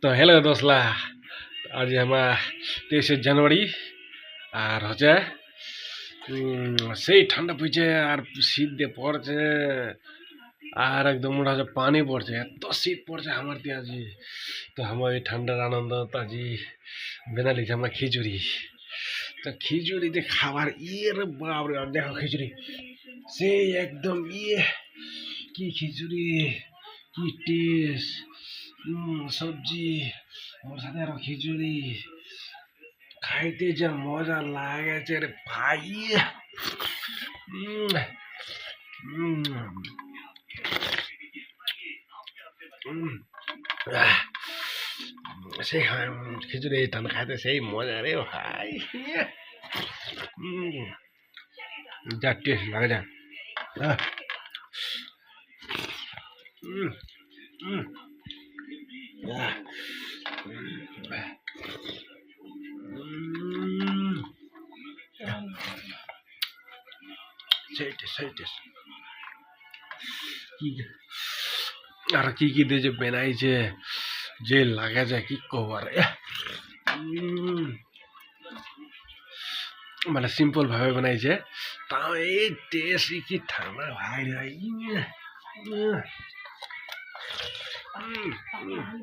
তো হ্যালো দোসলা, আজ আমার 23শে জানুয়ারি আর হচ্ছে সেই ঠান্ডা পড়ছে আর শীত দিয়ে পড়ছে আর একদম মনে হচ্ছে পানি পড়ছে, এত শীত পড়ছে আমার দিয়ে আজি। তো আমার এই ঠান্ডার আনন্দ তো আজি বেনা লিখছে আমরা খিচুড়ি। তো খিচুড়িতে খাবার রে বাপরে বাপ, দেখো খিচুড়ি সেই একদম কি খিচুড়ি, কি টেস্ট, সবজি ওর সাথে আরো খিচুড়ি, খাইতে যা মজা লাগেছে রে ভাই। উম, উম, উম, আহ, সেই খিচুড়ি টান খাইতে সেই মজা রে ভাই। উম, যা টেস্ট লাগে যা। আহ, উম, উম, আহ, উম, সেই টেস্ট, সেই টেস্ট। কি আর কি কি দিয়ে যে বানাইছে, যে লাগে যায় কি কবার। মানে সিম্পল ভাবে বানাইছে, তাও এই টেস্ট কি ঠান্ডা ভাই ভাই।